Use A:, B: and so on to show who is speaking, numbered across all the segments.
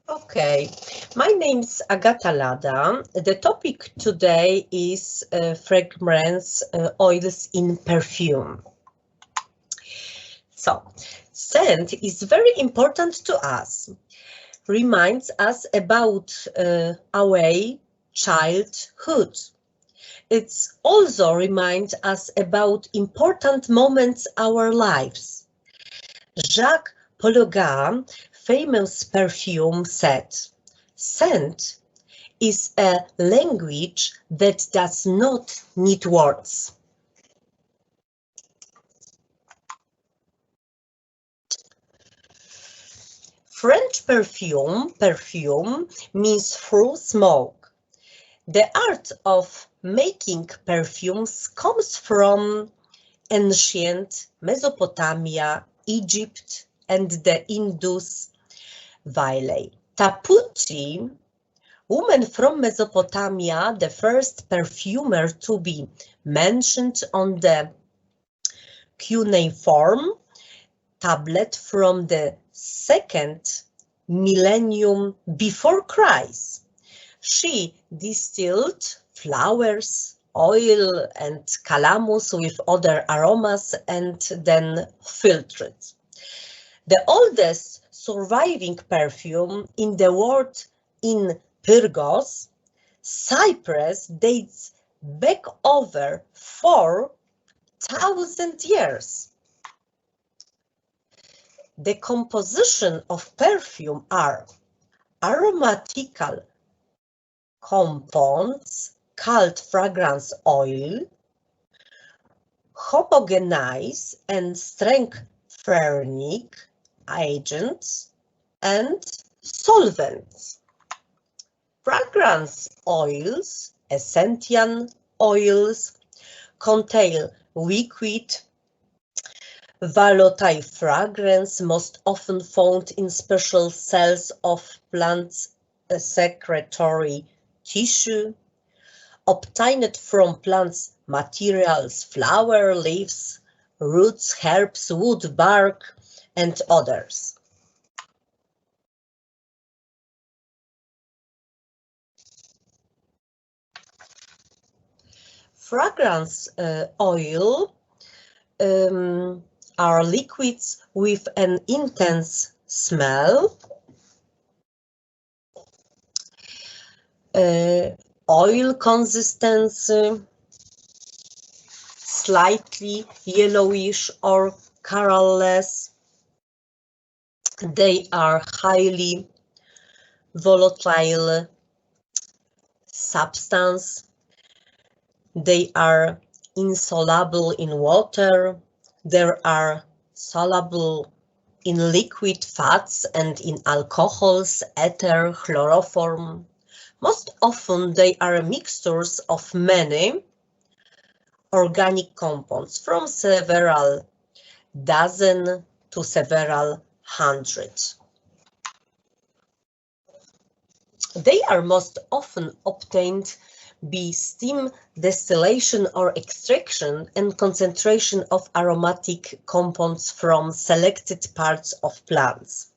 A: Okay, my name's Agata Lada. The topic today is fragrance oils in perfume. So, scent is very important to us. Reminds us about our childhood. It also reminds us about important moments our lives. Jacques Polloga, famous perfume, said, "Scent is a language that does not need words." French perfume means through smoke. The art of making perfumes comes from ancient Mesopotamia, Egypt, and the Indus Valley. Taputi, woman from Mesopotamia, the first perfumer to be mentioned on the cuneiform tablet from the second millennium before Christ. She distilled flowers, oil, and calamus with other aromas and then filtered. The oldest surviving perfume in the world in Pyrgos, Cyprus, dates back over 4,000 years. The composition of perfume are aromatical compounds called fragrance oil, homogenize and strengthening agents, and solvents. Fragrance oils, essential oils, contain liquid, volatile fragrance, most often found in special cells of plants' secretory tissue, obtained from plants' materials, flower, leaves, roots, herbs, wood, bark, and others. Fragrance oil are liquids with an intense smell, oil consistency, slightly yellowish or colorless. They are highly volatile substance. They are insoluble in water. They are soluble in liquid fats and in alcohols, ether, chloroform. Most often they are mixtures of many organic compounds from several dozen to several hundred. They are most often obtained by steam distillation or extraction and concentration of aromatic compounds from selected parts of plants.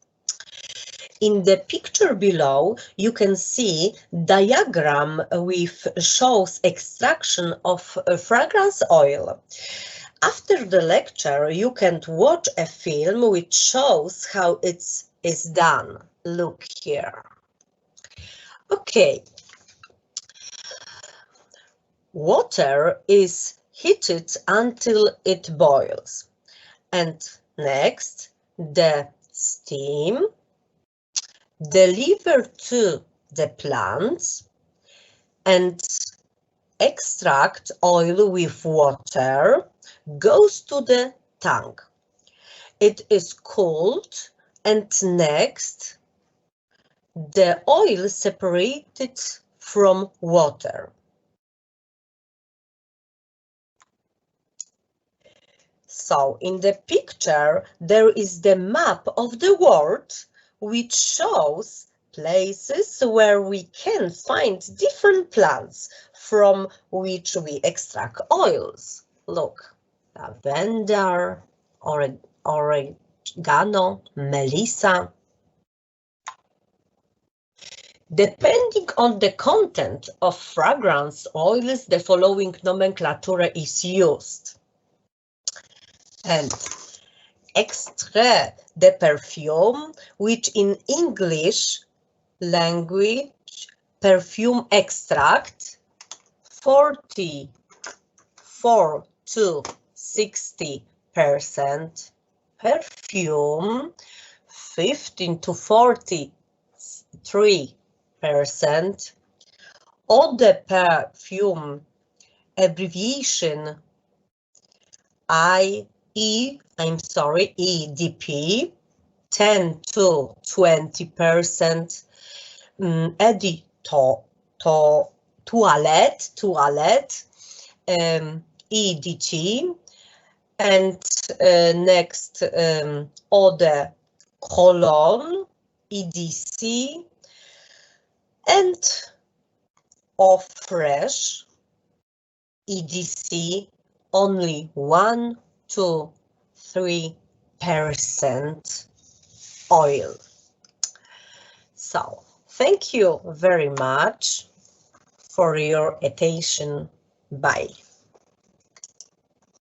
A: In the picture below, you can see diagram which shows extraction of fragrance oil. After the lecture, you can watch a film which shows how it is done. Look here. Okay. Water is heated until it boils. And next, the steam delivered to the plants and extract oil with water goes to the tank. It is cooled and next the oil separated from water. So in the picture there is the map of the world which shows places where we can find different plants from which we extract oils. Look, lavender, oregano, melissa. Depending on the content of fragrance oils, the following nomenclature is used. And extrait de perfume, which in English language, perfume extract, 44 to 60%, perfume, 15 to 43%, eau de perfume, abbreviation EDP, 10 to 20%, toilette, EDT, and next eau de cologne, EDC, and eau fresh, EDC, only 1 to 3% oil. So, thank you very much for your attention. Bye.